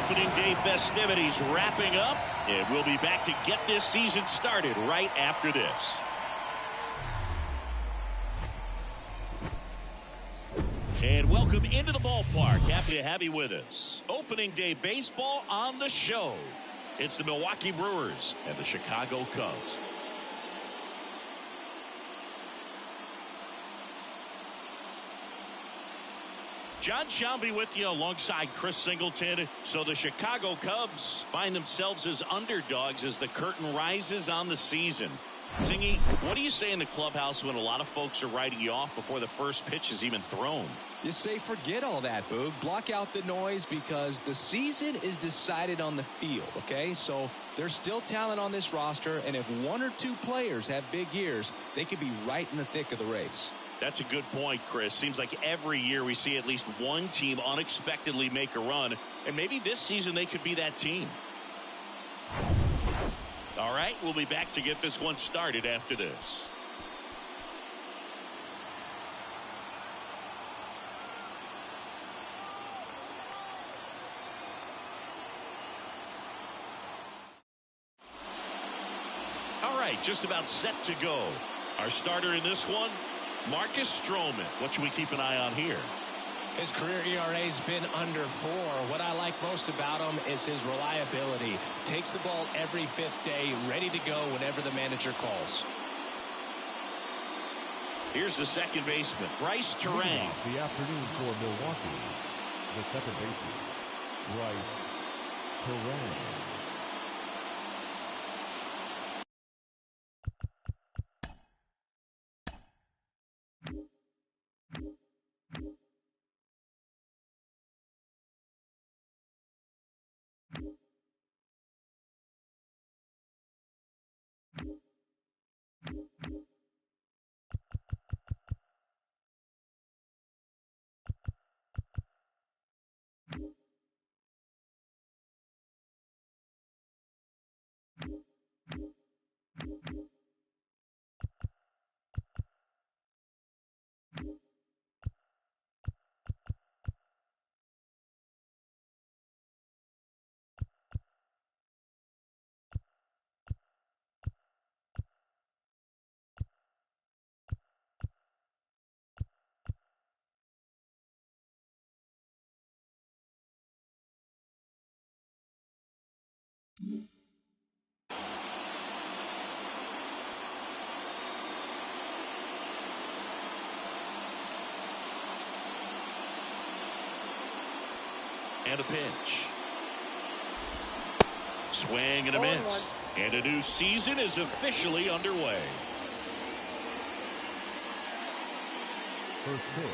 Opening day festivities wrapping up, and we'll be back to get this season started right after this. And welcome into the ballpark. Happy to have you with us. Opening day baseball on the show. It's the Milwaukee Brewers and the Chicago Cubs. John Shelby with you alongside Chris Singleton. So the Chicago Cubs find themselves as underdogs as the curtain rises on the season. Singy, what do you say in the clubhouse when a lot of folks are writing you off before the first pitch is even thrown? You say forget all that, Boog. Block out the noise because the season is decided on the field, okay? So there's still talent on this roster, and if one or two players have big years, they could be right in the thick of the race. That's a good point, Chris. Seems like every year we see at least one team unexpectedly make a run, and maybe this season they could be that team. All right, we'll be back to get this one started after this. All right, just about set to go. Our starter in this one, Marcus Stroman. What should we keep an eye on here? His career ERA's been under 4. What I like most about him is his reliability. Takes the ball every fifth day, ready to go whenever the manager calls. Here's the second baseman, Bryce Terang. The afternoon for Milwaukee, the second baseman, Bryce Terang. And a pitch. Swing and a miss. And a new season is officially underway. First pitch,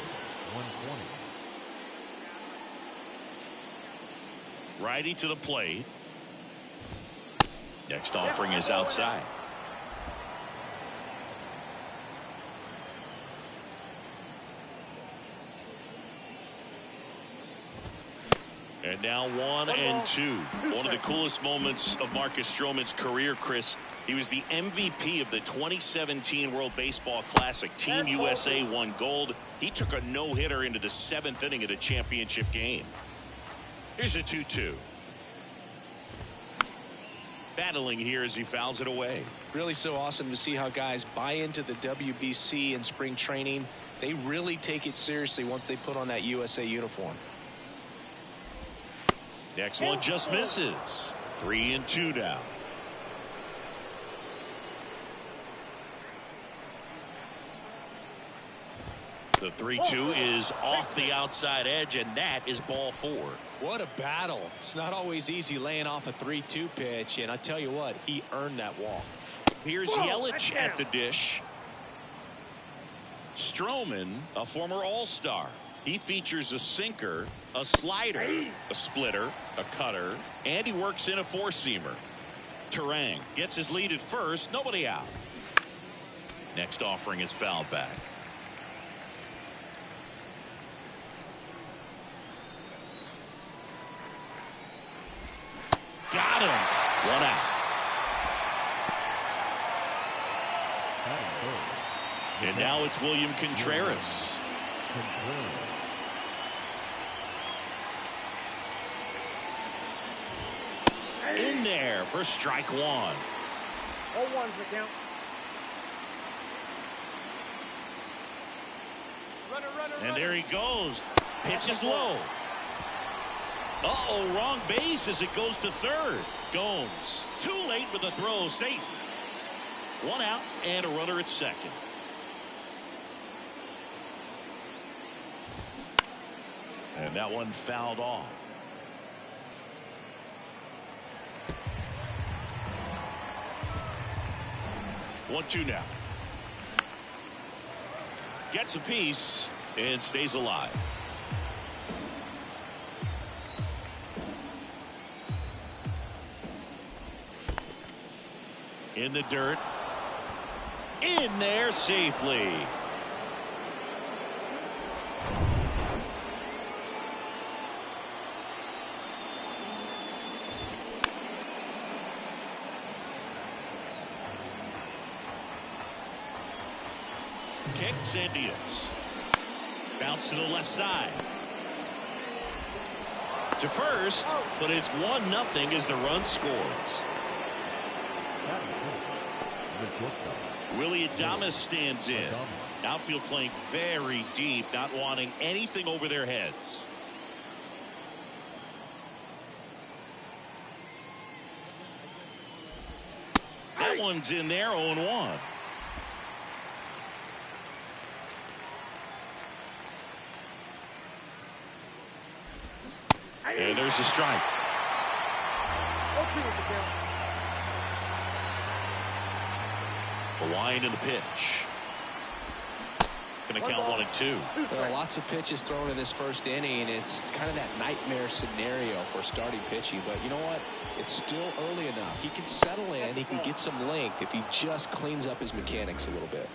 120. Righty to the plate. Next offering is outside. And now 1-2. One of the coolest moments of Marcus Stroman's career, Chris. He was the MVP of the 2017 World Baseball Classic. Team USA won gold. He took a no-hitter into the 7th inning of the championship game. Here's a 2-2. Battling here as he fouls it away. Really so awesome to see how guys buy into the WBC in spring training. They really take it seriously once they put on that USA uniform. Next one just misses. 3-2 now. The 3-2 is off the outside edge, and that is ball 4. What a battle. It's not always easy laying off a 3-2 pitch, and I tell you what, he earned that walk. Here's Yelich at the dish. Stroman, a former All-Star. He features a sinker, a slider, a splitter, a cutter, and he works in a four-seamer. Terang gets his lead at first, nobody out. Next offering is fouled back. Got him. One out. And now it's William Contreras. there for strike one. 0-1's the count. And there he goes. Pitch is low. Uh-oh, wrong base as it goes to third. Gomes too late with the throw, safe. One out and a runner at second. And that one fouled off. One, two now. Gets a piece and stays alive. In the dirt. In there safely. Kicks and deals. Bounce to the left side. To first, but it's 1-0 as the run scores. Willie Adames stands in. Outfield playing very deep, not wanting anything over their heads. That one's in there, 0-1. And there's a strike. The wind and the pitch. Going to count 1 and 2. There are lots of pitches thrown in this first inning. It's kind of that nightmare scenario for starting pitching. But you know what? It's still early enough. He can settle in. He can get some length if he just cleans up his mechanics a little bit.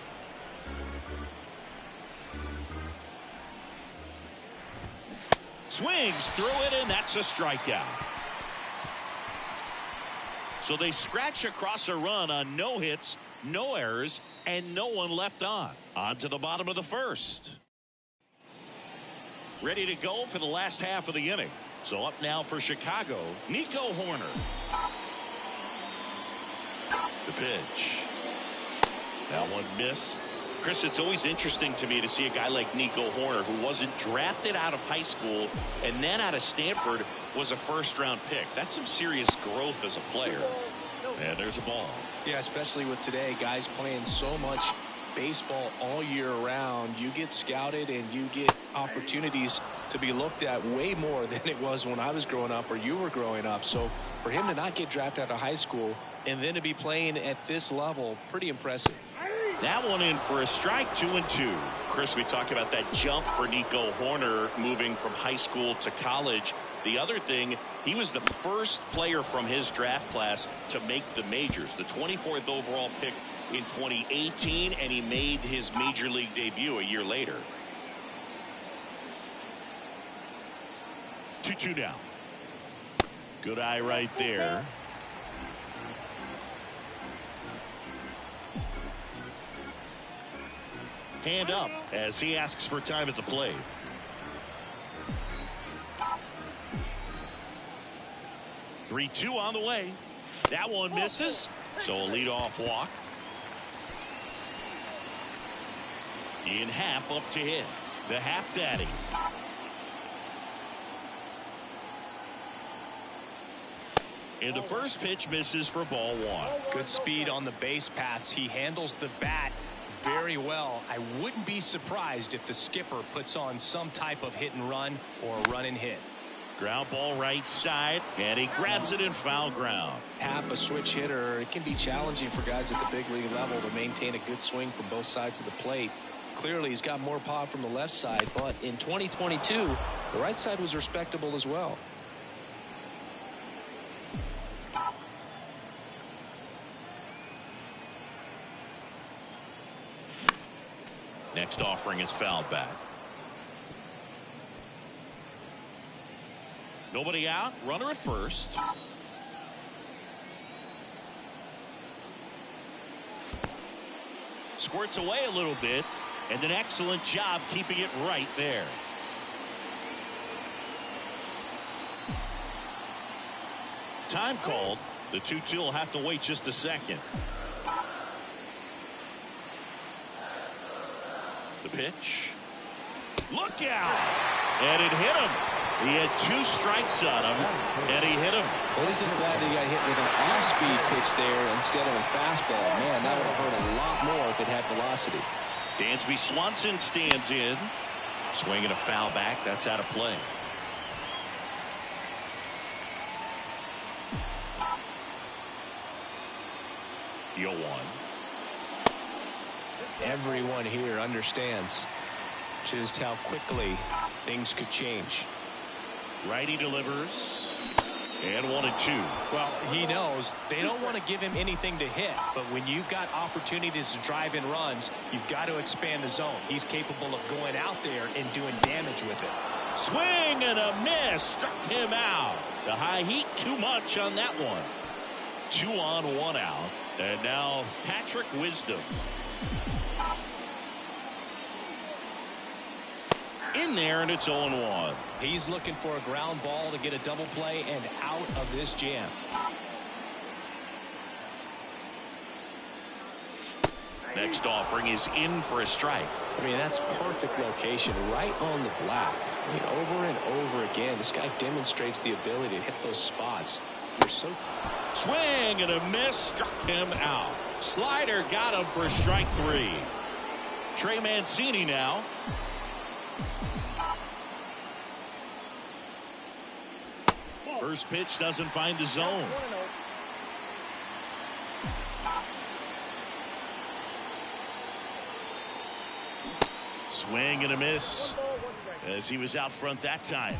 Swings through it, and that's a strikeout. So they scratch across a run on no hits, no errors, and no one left on. On to the bottom of the first. Ready to go for the last half of the inning. So up now for Chicago, Nico Hoerner. The pitch. That one missed. Chris, it's always interesting to me to see a guy like Nico Hoerner, who wasn't drafted out of high school and then out of Stanford was a first-round pick. That's some serious growth as a player. And there's a ball. Yeah, especially with today, guys playing so much baseball all year round. You get scouted and you get opportunities to be looked at way more than it was when I was growing up or you were growing up. So for him to not get drafted out of high school and then to be playing at this level, pretty impressive. That one in for a strike, 2-2. Chris, we talked about that jump for Nico Hoerner moving from high school to college. The other thing, he was the first player from his draft class to make the majors. The 24th overall pick in 2018, and he made his major league debut a year later. 2-2 now. Good eye right there. Hand up as he asks for time at the plate. Three-2 on the way. That one misses, so a leadoff walk. Ian Happ up to hit. The Happ Daddy. And the first pitch misses for ball one. Good speed on the base pass. He handles the bat very well. I wouldn't be surprised if the skipper puts on some type of hit and run or run and hit. Ground ball right side, and he grabs it in foul ground. Happ, a switch hitter, it can be challenging for guys at the big league level to maintain a good swing from both sides of the plate. Clearly, he's got more power from the left side, but in 2022, the right side was respectable as well. Next offering is fouled back. Nobody out. Runner at first. Squirts away a little bit, and an excellent job keeping it right there. Time called The 2-2 will have to wait just a second. The pitch. Look out! And it hit him. He had 2 strikes on him, and he hit him. Well, he's just glad that he got hit with an off-speed pitch there instead of a fastball. Man, that would have hurt a lot more if it had velocity. Dansby Swanson stands in. Swinging a foul back. That's out of play. The 0-1. Everyone here understands just how quickly things could change. Righty delivers. And 1-2. Well, he knows they don't want to give him anything to hit, but when you've got opportunities to drive in runs, you've got to expand the zone. He's capable of going out there and doing damage with it. Swing and a miss. Struck him out. The high heat too much on that one. 2 on, 1 out. And now Patrick Wisdom. In there, and it's 0-1. He's looking for a ground ball to get a double play and out of this jam. Next offering is in for a strike. I mean, that's perfect location right on the black. I mean, over and over again, this guy demonstrates the ability to hit those spots. They're so tough. Swing and a miss. Struck him out. Slider got him for strike 3. Trey Mancini now. First pitch doesn't find the zone. Swing and a miss as he was out front that time.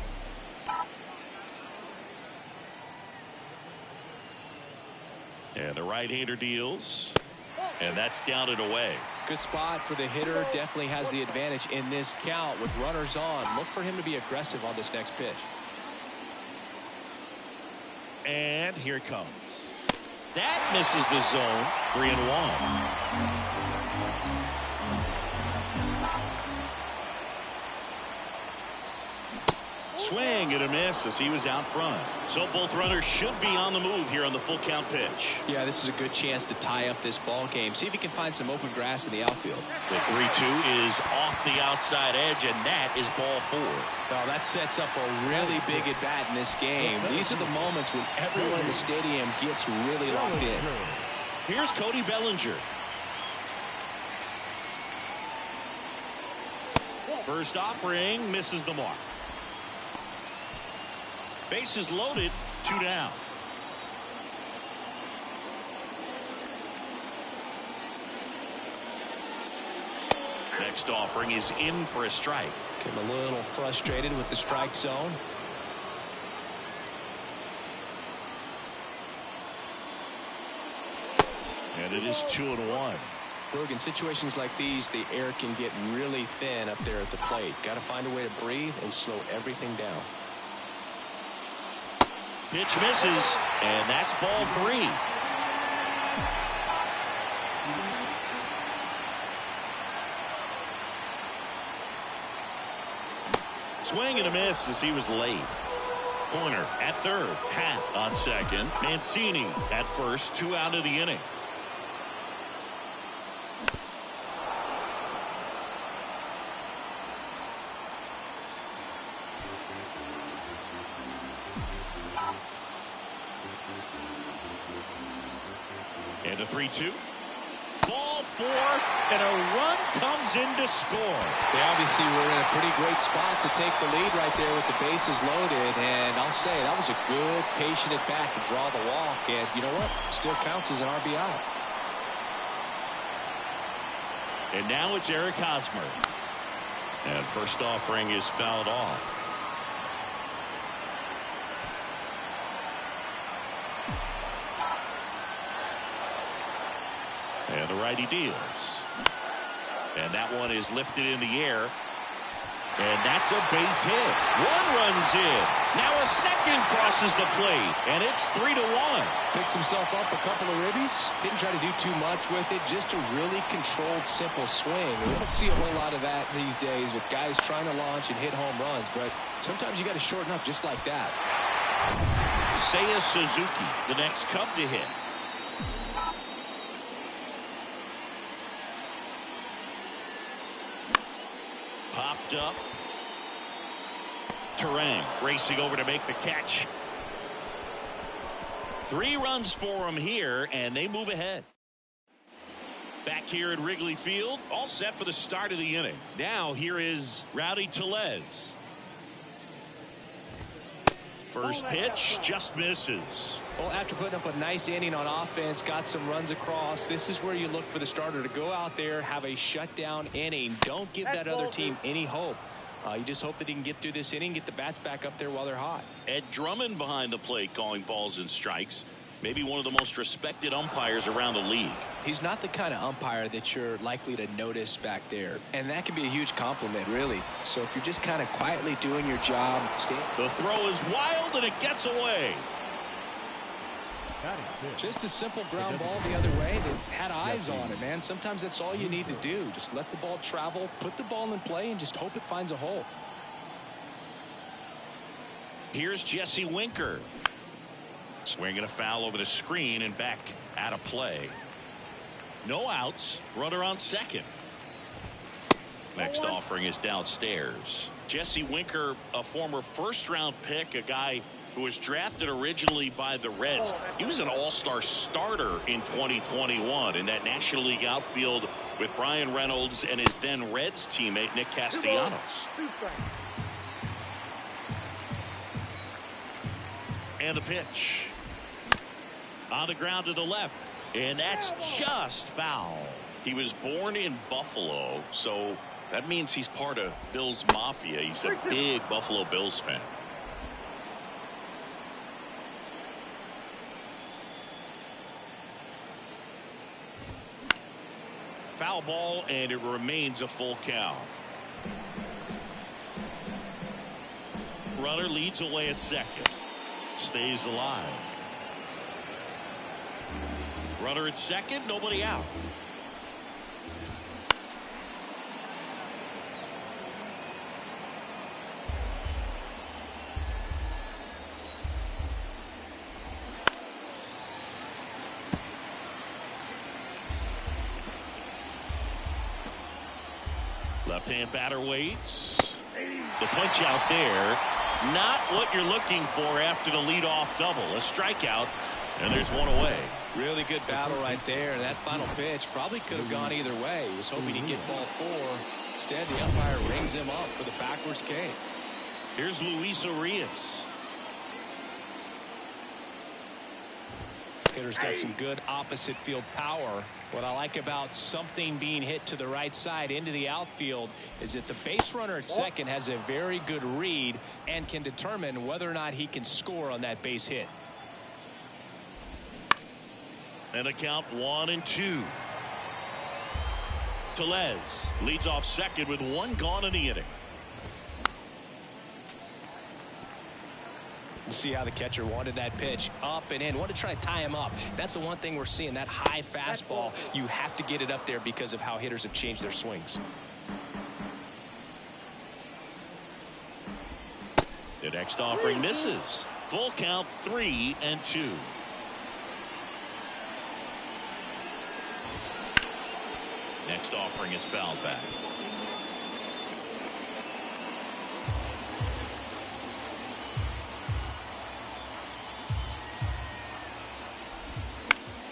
And the right-hander deals. And that's down and away. Good spot for the hitter. Definitely has the advantage in this count with runners on. Look for him to be aggressive on this next pitch. And here it comes. That misses the zone. 3-1. Swing and a miss as he was out front. So both runners should be on the move here on the full count pitch. Yeah, this is a good chance to tie up this ball game. See if he can find some open grass in the outfield. The 3-2 is off the outside edge, and that is ball 4. Well, that sets up a really big at bat in this game. These are the moments when everyone in the stadium gets really locked in. Here's Cody Bellinger. First offering misses the mark. Bases loaded, 2 down. Next offering is in for a strike. Get him a little frustrated with the strike zone. And it is 2-1. Berg, in situations like these, the air can get really thin up there at the plate. Got to find a way to breathe and slow everything down. Pitch misses, and that's ball 3. Swing and a miss as he was late. Corner at third. Pat on second. Mancini at first. 2 out of the inning. And a 3-2. Ball 4, and a run comes in to score. They obviously were in a pretty great spot to take the lead right there with the bases loaded, and I'll say that was a good patient at bat to draw the walk, and you know what? Still counts as an RBI. And now it's Eric Hosmer. And first offering is fouled off. And the righty deals. And that one is lifted in the air. And that's a base hit. 1 runs in. Now a second crosses the plate. And it's 3-1. Picks himself up a couple of ribbies. Didn't try to do too much with it. Just a really controlled, simple swing. We don't see a whole lot of that these days with guys trying to launch and hit home runs. But sometimes you got to shorten up just like that. Seiya Suzuki, the next Cub to hit. Popped up. Terang racing over to make the catch. 3 runs for him here, and they move ahead. Back here at Wrigley Field, all set for the start of the inning. Now here is Rowdy Tellez. First pitch just misses. Well, after putting up a nice inning on offense, got some runs across, this is where you look for the starter to go out there, have a shutdown inning. Don't give that other team any hope. You just hope that he can get through this inning, get the bats back up there while they're hot. Ed Drummond behind the plate calling balls and strikes. Maybe one of the most respected umpires around the league. He's not the kind of umpire that you're likely to notice back there. And that can be a huge compliment, really. So if you're just kind of quietly doing your job. The throw is wild and it gets away. Just a simple ground ball the other way that had eyes on it, man. Sometimes that's all you need to do. Just let the ball travel, put the ball in play, and just hope it finds a hole. Here's Jesse Winker. Swinging a foul over the screen and back out of play. No outs. Runner on second. Next offering is downstairs. Jesse Winker, a former first-round pick, a guy who was drafted originally by the Reds. He was an all-star starter in 2021 in that National League outfield with Brian Reynolds and his then Reds teammate Nick Castellanos. And the pitch. On the ground to the left. And that's just foul. He was born in Buffalo, so that means he's part of Bills Mafia. He's a big Buffalo Bills fan. Foul ball, and it remains a full count. Runner leads away at second. Stays alive. Runner at second, nobody out. Left-hand batter waits. The punch out there. Not what you're looking for after the leadoff double. A strikeout, and there's one away. Really good battle right there. That final pitch probably could have gone either way. He was hoping he'd get ball 4. Instead, the umpire rings him up for the backwards K. Here's Luis Urias. Hitter's got some good opposite field power. What I like about something being hit to the right side into the outfield is that the base runner at second has a very good read and can determine whether or not he can score on that base hit. And a count 1-2. Tellez leads off second with 1 gone in the inning. See how the catcher wanted that pitch up and in. Want to try to tie him up. That's the one thing we're seeing. That high fastball, you have to get it up there because of how hitters have changed their swings. The next offering misses. Full count 3-2. Next offering is fouled back.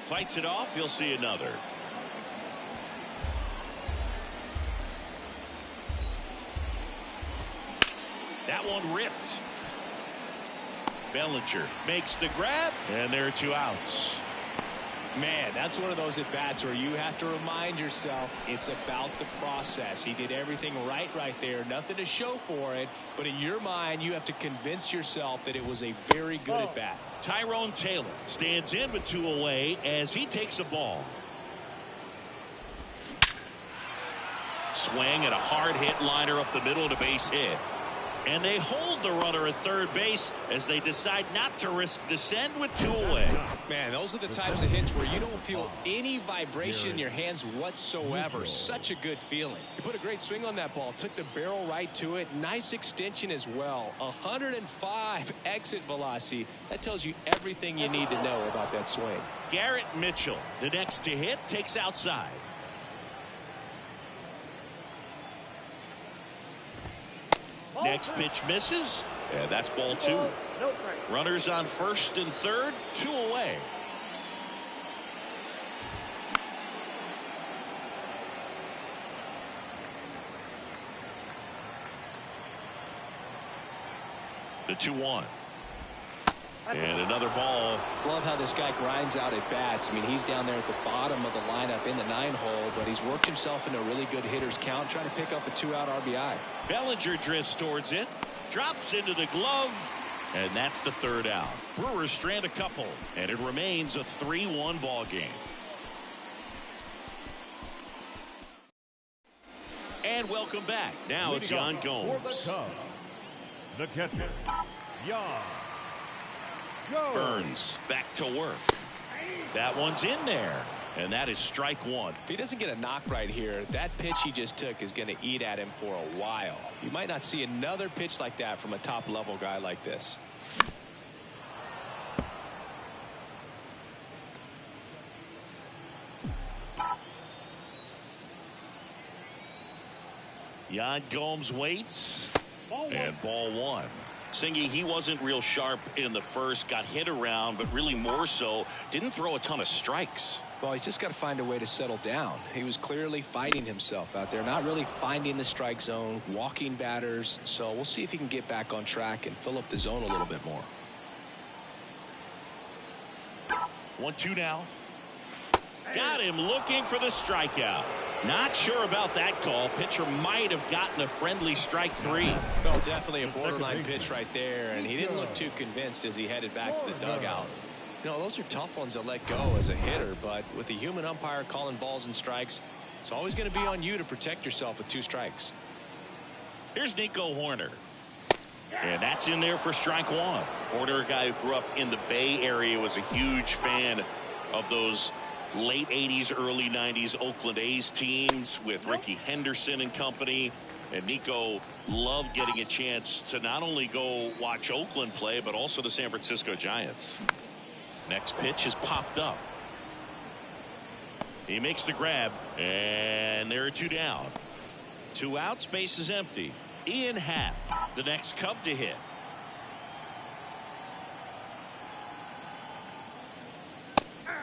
Fights it off. You'll see another. That one ripped. Bellinger makes the grab, and there are 2 outs. Man, that's one of those at-bats where you have to remind yourself it's about the process. He did everything right there. Nothing to show for it. But in your mind, you have to convince yourself that it was a very good at-bat. Tyrone Taylor stands in with 2 away as he takes a ball. Swing and a hard hit liner up the middle to base hit. And they hold the runner at third base as they decide not to risk the send with 2 away. Man, those are the types of hits where you don't feel any vibration in your hands whatsoever. Such a good feeling. He put a great swing on that ball. Took the barrel right to it. Nice extension as well. 105 exit velocity. That tells you everything you need to know about that swing. Garrett Mitchell, the next to hit, takes outside. Next pitch misses, and that's ball 2. Runners on first and third, 2 away. The 2-1. And another ball. Love how this guy grinds out at bats. I mean, he's down there at the bottom of the lineup in the 9-hole, but he's worked himself into a really good hitter's count, trying to pick up a 2-out RBI. Bellinger drifts towards it, drops into the glove, and that's the 3rd out. Brewers strand a couple, and it remains a 3-1 ball game. And welcome back. Now it's Yan Gomes. The catcher, Yan. Burns back to work. That one's in there, and that is strike 1. If he doesn't get a knock right here, that pitch he just took is going to eat at him for a while. You might not see another pitch like that from a top-level guy like this. Yan Gomes waits, and ball 1. Singy, he wasn't real sharp in the first, got hit around, but really more so, didn't throw a ton of strikes. Well, he's just got to find a way to settle down. He was clearly fighting himself out there, not really finding the strike zone, walking batters. So we'll see if he can get back on track and fill up the zone a little bit more. 1-2 now. Got him looking for the strikeout. Not sure about that call. Pitcher might have gotten a friendly strike 3. Well, definitely a borderline pitch right there, and he didn't look too convinced as he headed back to the dugout. You know, those are tough ones to let go as a hitter, but with the human umpire calling balls and strikes, it's always going to be on you to protect yourself with 2 strikes. Here's Nico Hoerner. And that's in there for strike 1. Hoerner, a guy who grew up in the Bay Area, was a huge fan of those late 80s, early 90s Oakland A's teams with Ricky Henderson and company. And Nico loved getting a chance to not only go watch Oakland play, but also the San Francisco Giants. Next pitch is popped up. He makes the grab, and there are 2 down. 2 outs, base is empty. Ian Happ, the next Cub to hit.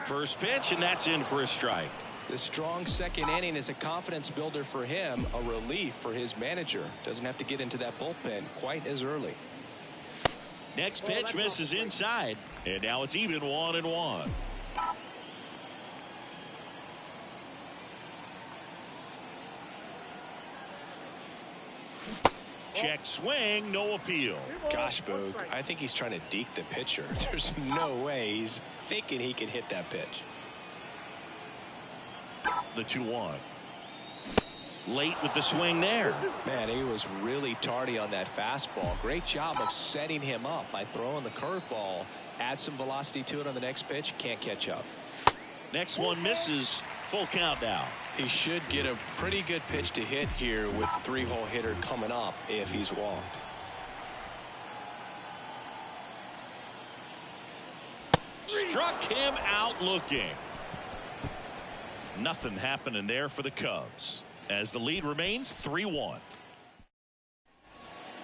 First pitch, and that's in for a strike. The strong second inning is a confidence builder for him, a relief for his manager. Doesn't have to get into that bullpen quite as early. Next pitch misses inside, and now it's even 1-1. Check swing, no appeal. Gosh, Boog, I think he's trying to deke the pitcher. There's no way he's thinking he can hit that pitch. The 2-1. Late with the swing there. Man, he was really tardy on that fastball. Great job of setting him up by throwing the curveball. Add some velocity to it on the next pitch. Can't catch up. Next one misses. Full count now. He should get a pretty good pitch to hit here with 3-hole hitter coming up if he's walked. Struck him out looking. Nothing happening there for the Cubs as the lead remains 3-1.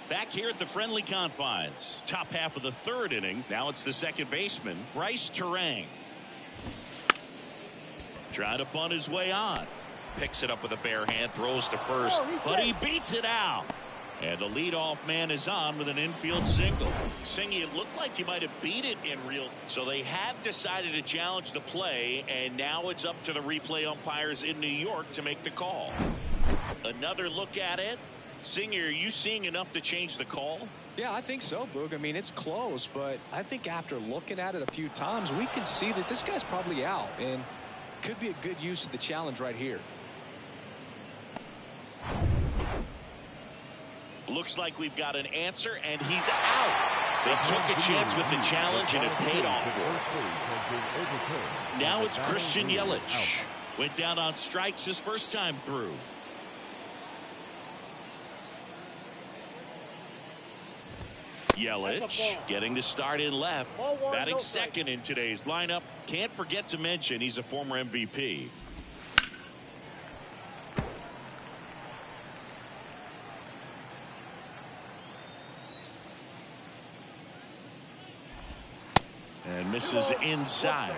Back here at the friendly confines, top half of the 3rd inning. Now it's the second baseman, Bryce Terang. Trying to bunt his way on. Picks it up with a bare hand, throws to first, but he beats it out. And the leadoff man is on with an infield single. Singy, it looked like he might have beat it in real. So they have decided to challenge the play, and now it's up to the replay umpires in New York to make the call. Another look at it. Singy, are you seeing enough to change the call? Yeah, I think so, Boog. I mean, it's close, but I think after looking at it a few times, we can see that this guy's probably out, and could be a good use of the challenge right here. Looks like we've got an answer, and he's out. They took a chance with the challenge, and it paid off for him. Now it's Christian Yelich. Went down on strikes his first time through. Yelich getting the start in left. Batting second in today's lineup. Can't forget to mention he's a former MVP. And misses inside.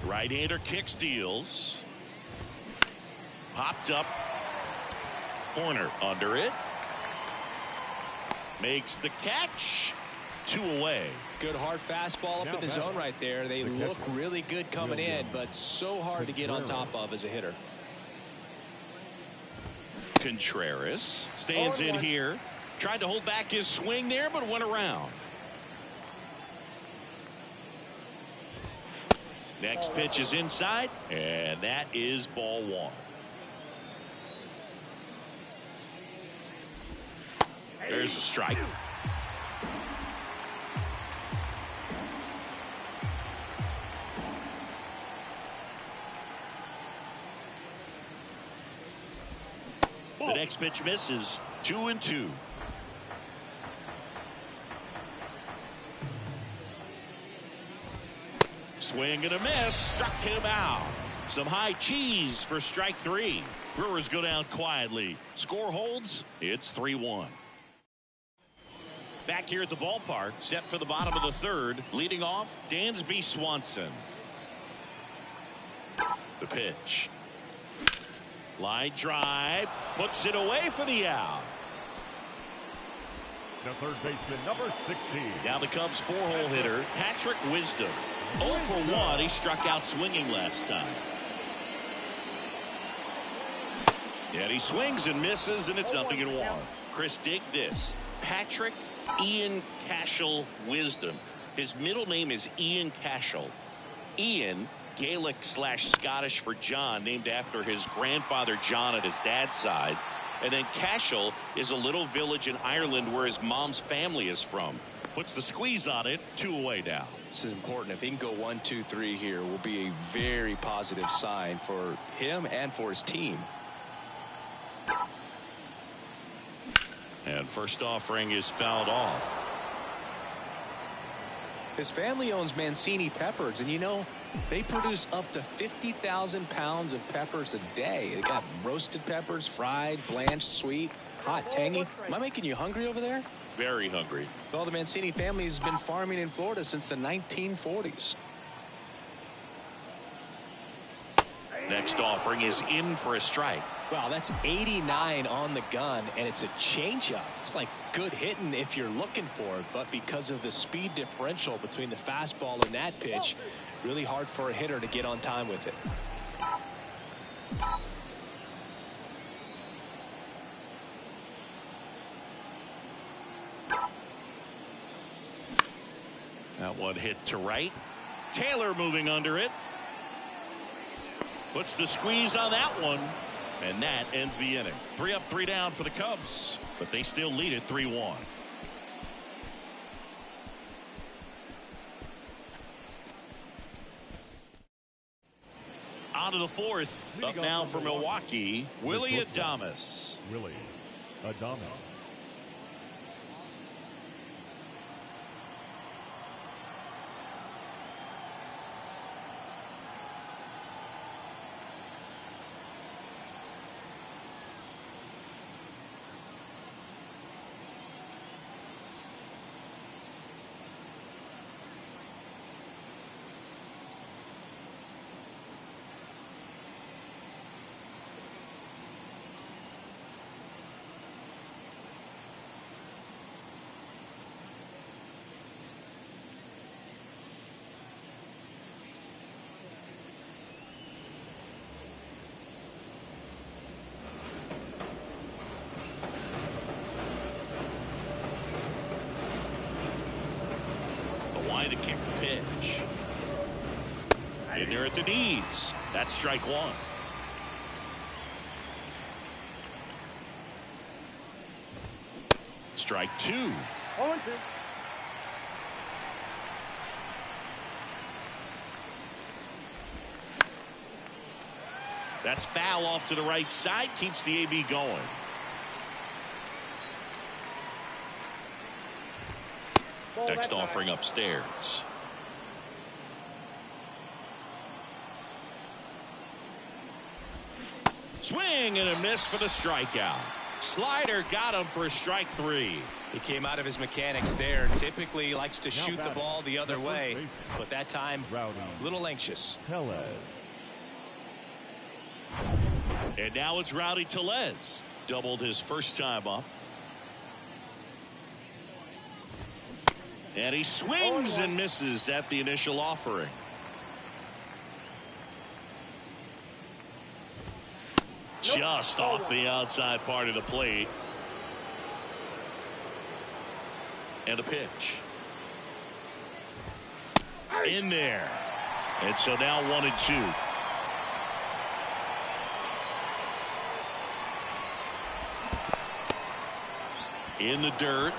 Right-hander kick steals. Popped up. Corner under it. Makes the catch. 2 away. Good hard fastball up in the zone right there. They look really good coming in, but so hard to get on top of as a hitter. Contreras stands in here. Tried to hold back his swing there, but went around. Next pitch is inside, and that is ball 1. There's a strike. The next pitch misses. 2-2. Swing and a miss. Struck him out. Some high cheese for strike 3. Brewers go down quietly. Score holds. It's 3-1. Back here at the ballpark, set for the bottom of the 3rd. Leading off, Dansby Swanson. The pitch. Line drive. Puts it away for the out. The third baseman, number 16. Now the Cubs 4-hole hitter, Patrick Wisdom. 0 for 1. He struck out swinging last time. And he swings and misses, and it's 0-1. Chris, dig this. Patrick Ian Cashel Wisdom. His middle name is Ian Cashel. Ian, Gaelic/Scottish for John, named after his grandfather John at his dad's side. And then Cashel is a little village in Ireland where his mom's family is from. Puts the squeeze on it. 2 away now. This is important. If he can go 1, 2, 3 here, will be a very positive sign for him and for his team. And first offering is fouled off. His family owns Mancini Peppers, and you know, they produce up to 50,000 pounds of peppers a day. They got roasted peppers, fried, blanched, sweet, hot, tangy. Am I making you hungry over there? Very hungry. Well, the Mancini family has been farming in Florida since the 1940s. Next offering is in for a strike. Wow, that's 89 on the gun, and it's a changeup. It's like good hitting if you're looking for it, but because of the speed differential between the fastball and that pitch, really hard for a hitter to get on time with it. That one hit to right. Taylor moving under it. Puts the squeeze on that one. And that ends the inning. 3 up, 3 down for the Cubs. But they still lead it 3-1. On to the 4th. Up now for Milwaukee, Willie Adames. Willie Adames. Why to kick the pitch. In there at the knees. That's strike one. Strike two. 0-2. That's foul off to the right side. Keeps the AB going. Next offering upstairs. Swing and a miss for the strikeout. Slider got him for strike three. He came out of his mechanics there. Typically likes to shoot the ball the other way, but that time a little anxious. And now it's Rowdy Tellez. Doubled his first time up. And he swings and misses at the initial offering. Just off the outside part of the plate. And a pitch. In there. And so now 1-2. In the dirt.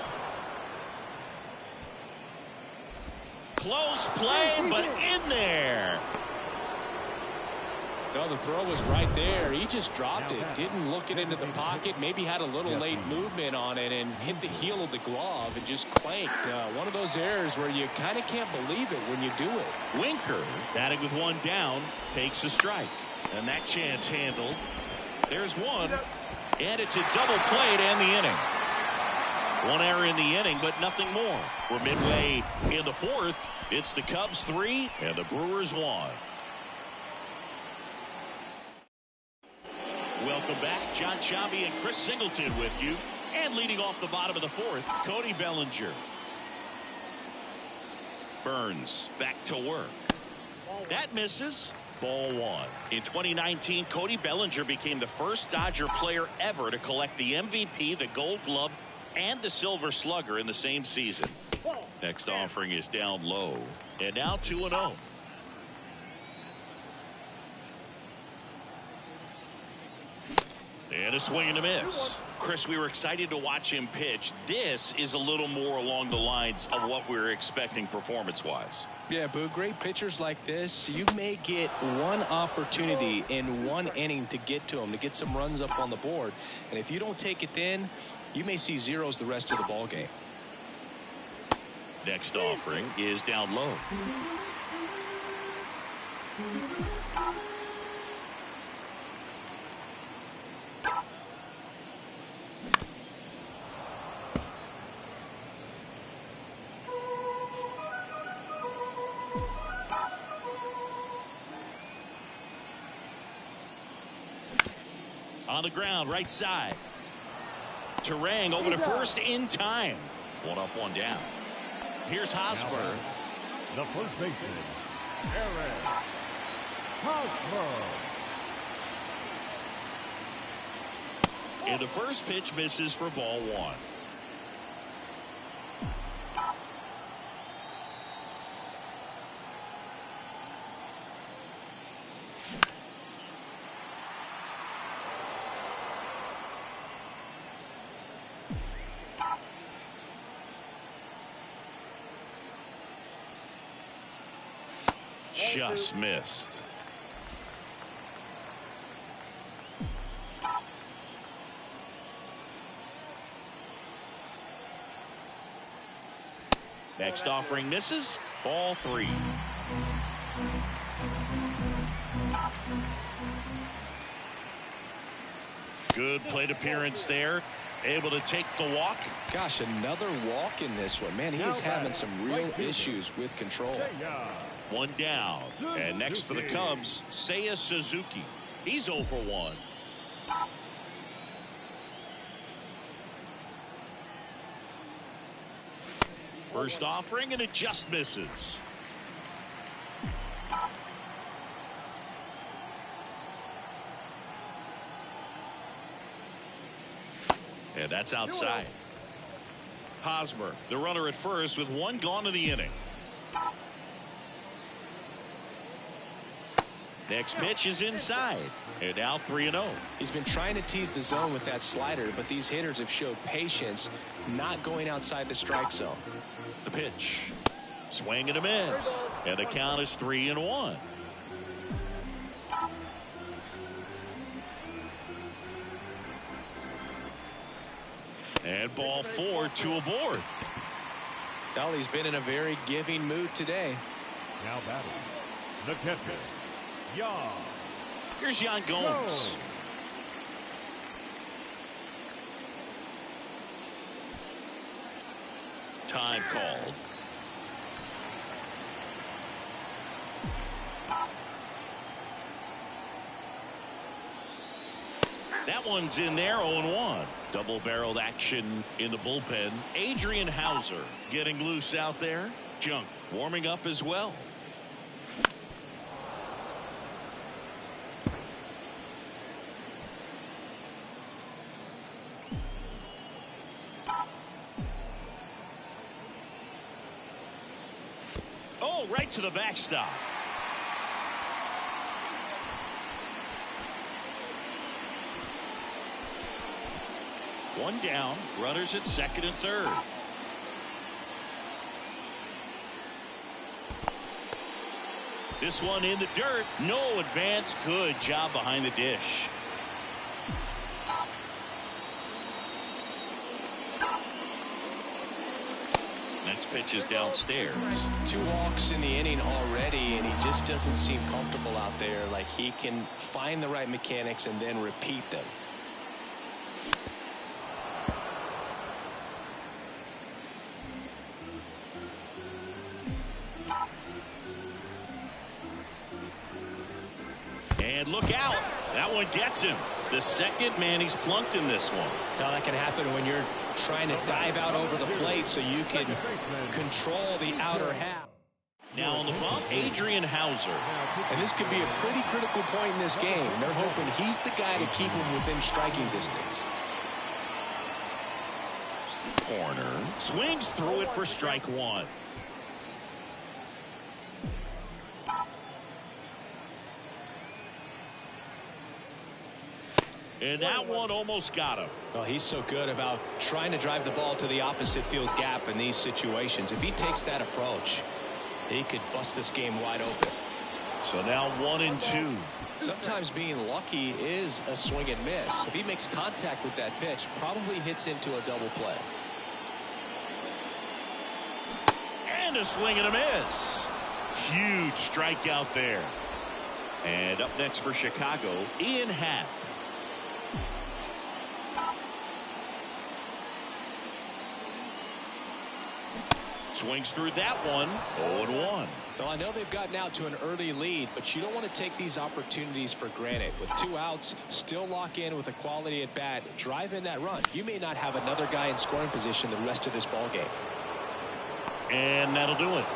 Close play, but in there. No, the throw was right there. He just dropped it. Didn't look it into the pocket. Maybe had a little late movement on it and hit the heel of the glove and just clanked. One of those errors where you kind of can't believe it when you do it. Winker, batting with one down, takes a strike. And that chance handled. There's one. And it's a double play to end the inning. One error in the inning, but nothing more. We're midway in the fourth. It's the Cubs 3 and the Brewers 1. Welcome back. John Chambi and Chris Singleton with you. And leading off the bottom of the fourth, Cody Bellinger. Burns back to work. That misses. Ball one. In 2019, Cody Bellinger became the first Dodger player ever to collect the MVP, the Gold Glove, and the Silver Slugger in the same season. Next offering is down low. And now 2-0. And a swing and a miss. Chris, we were excited to watch him pitch. This is a little more along the lines of what we were expecting performance-wise. Yeah, Boo, great pitchers like this, you may get one opportunity in one inning to get to them, to get some runs up on the board. And if you don't take it then, you may see zeros the rest of the ball game. Next offering is down low. On the ground, right side. Terang over to first in time. One up, one down. Here's Hosmer. The first baseman, Aaron Hosmer. And the first pitch misses for ball one. Just missed. Next offering misses. Ball three. Good plate appearance there. Able to take the walk. Gosh, another walk in this one. Man, he is having some real issues with control. One down. And next for the Cubs, Seiya Suzuki. He's 0 for 1. First offering, and it just misses. And that's outside. Hosmer, the runner at first with one gone in the inning. Next pitch is inside. And now 3-0. He's been trying to tease the zone with that slider, but these hitters have showed patience, not going outside the strike zone. The pitch. Swing and a miss. And the count is 3-1. And ball 4, 2 aboard. Dolly's been in a very giving mood today. Now batting, the catcher, Yan. Here's Yan Gomes. Time called. That one's in there, 0-1. Double-barreled action in the bullpen. Adrian Hauser getting loose out there. Junk warming up as well. Oh, right to the backstop. One down, runners at second and third. This one in the dirt. No advance. Good job behind the dish. Next pitch is downstairs. 2 walks in the inning already, and he just doesn't seem comfortable out there. Like he can find the right mechanics and then repeat them. And look out. That one gets him. The second man he's plunked in this one. Now that can happen when you're trying to dive out over the plate so you can control the outer half. Now on the bump, Adrian Hauser. And this could be a pretty critical point in this game. They're hoping he's the guy to keep him within striking distance. Corner. Swings through it for strike 1. And that one almost got him. Well, he's so good about trying to drive the ball to the opposite field gap in these situations. If he takes that approach, he could bust this game wide open. So now 1-2. Sometimes being lucky is a swing and miss. If he makes contact with that pitch, probably hits into a double play. And a swing and a miss. Huge strikeout there. And up next for Chicago, Ian Happ. Swings through that one. 0-1. Well, I know they've gotten out to an early lead, but you don't want to take these opportunities for granted. With 2 outs, still lock in with a quality at bat. Drive in that run. You may not have another guy in scoring position the rest of this ball game. And that'll do it.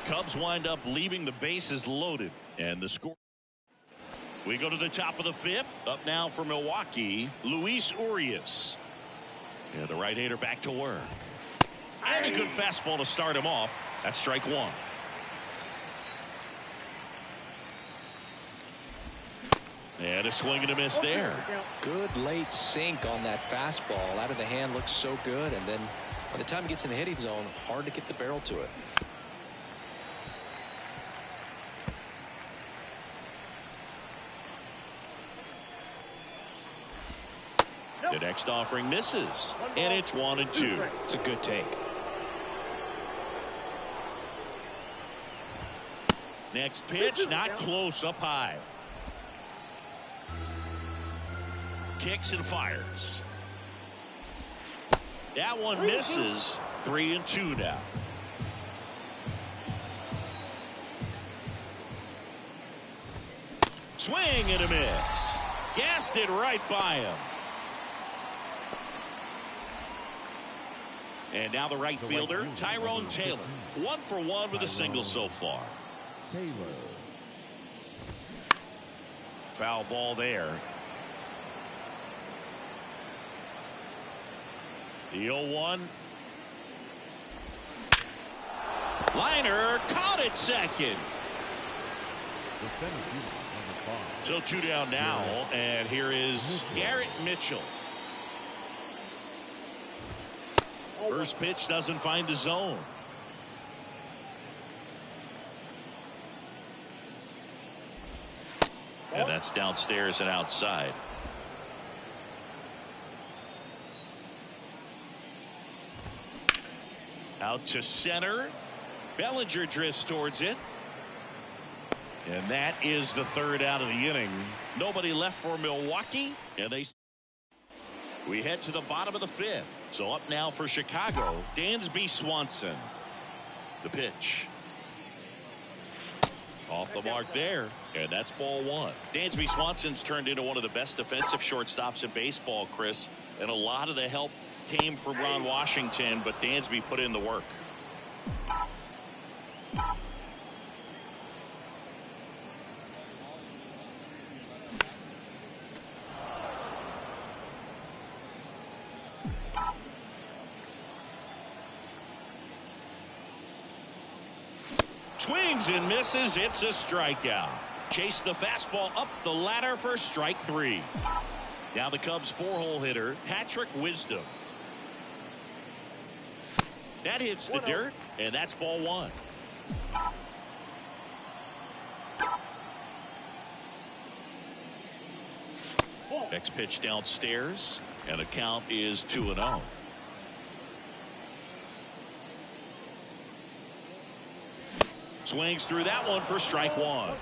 Cubs wind up leaving the bases loaded. And the score. We go to the top of the 5th. Up now for Milwaukee, Luis Urias. Yeah, the right-hander back to work. And a good fastball to start him off. That's strike 1. And a swing and a miss there. Good late sink on that fastball. Out of the hand, looks so good. And then by the time it gets in the hitting zone, hard to get the barrel to it. The next offering misses. And it's 1-2. It's a good take. Next pitch, not close, up high. Kicks and fires. That one misses. 3-2 now. Swing and a miss. Gassed it right by him. And now the right fielder, Tyrone Taylor. 1 for 1 with a single so far. Taylor. Foul ball there. The 0-1. Liner caught at second. The center fielder, number 5. So 2 down now, and here is Garrett Mitchell. First pitch doesn't find the zone. And that's downstairs and outside. Out to center. Bellinger drifts towards it. And that is the 3rd out of the inning. Nobody left for Milwaukee. And we head to the bottom of the 5th. So up now for Chicago, Dansby Swanson. The pitch. Off the mark there. And that's ball 1. Dansby Swanson's turned into one of the best defensive shortstops in baseball, Chris. And a lot of the help came from Ron Washington, but Dansby put in the work. Swings and misses. It's a strikeout. Chase the fastball up the ladder for strike 3. Now the Cubs 4-hole hitter, Patrick Wisdom. That hits the dirt, and that's ball 1. Next pitch downstairs, and the count is 2-0. Swings through that one for strike 1.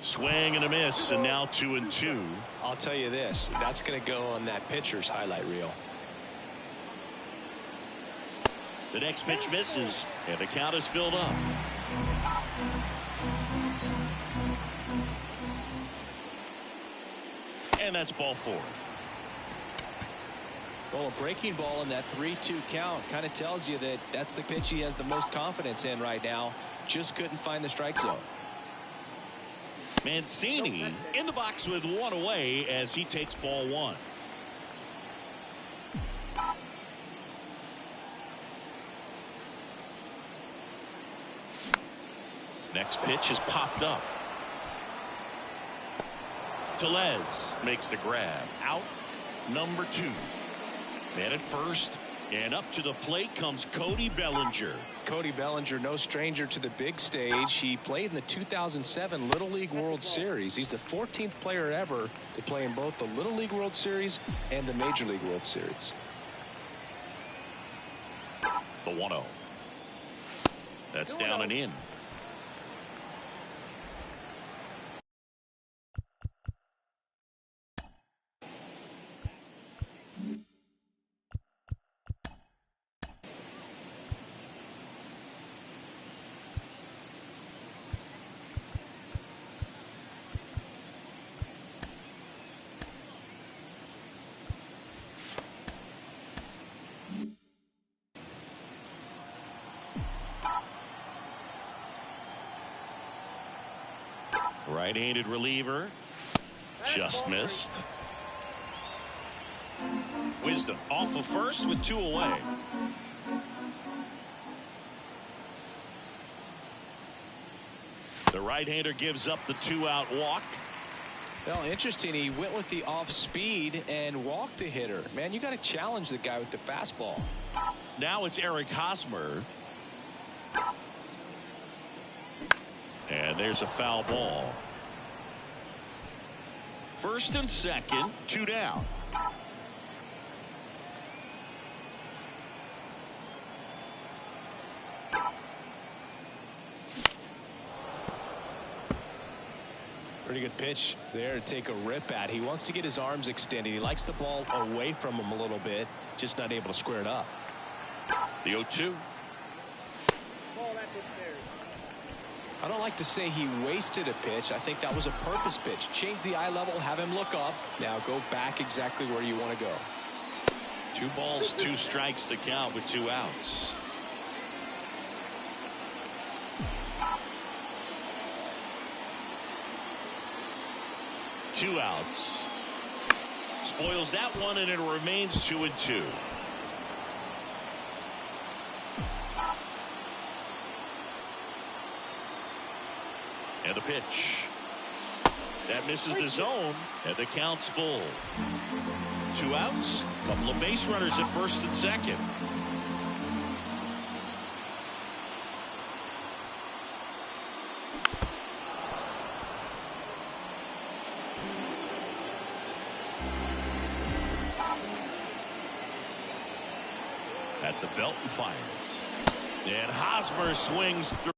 Swing and a miss, and now 2-2. I'll tell you this, that's going to go on that pitcher's highlight reel. The next pitch misses, and the count is filled up. And that's ball 4. Well, a breaking ball in that 3-2 count kind of tells you that that's the pitch he has the most confidence in right now. Just couldn't find the strike zone. Mancini in the box with 1 away as he takes ball 1. Next pitch is popped up. Tellez makes the grab. Out number 2. Man at first, and up to the plate comes Cody Bellinger. Cody Bellinger, no stranger to the big stage. He played in the 2007 Little League World Series. He's the 14th player ever to play in both the Little League World Series and the Major League World Series. The 1-0. That's down and in. Right-handed reliever. Just missed. Wisdom off of first with 2 away. The right-hander gives up the 2-out walk. Well, interesting. He went with the off speed and walked the hitter. Man, you got to challenge the guy with the fastball. Now it's Eric Hosmer. And there's a foul ball. First and second, 2 down. Pretty good pitch there to take a rip at. He wants to get his arms extended. He likes the ball away from him a little bit, just not able to square it up. The 0-2. I don't like to say he wasted a pitch. I think that was a purpose pitch. Change the eye level, have him look up. Now go back exactly where you want to go. 2 balls, 2 strikes to count with 2 outs. Two outs. Spoils that one, and it remains 2-2. And the pitch. That misses the zone, and the count's full. 2 outs, couple of base runners at first and second. At the belt and fires. And Hosmer swings through.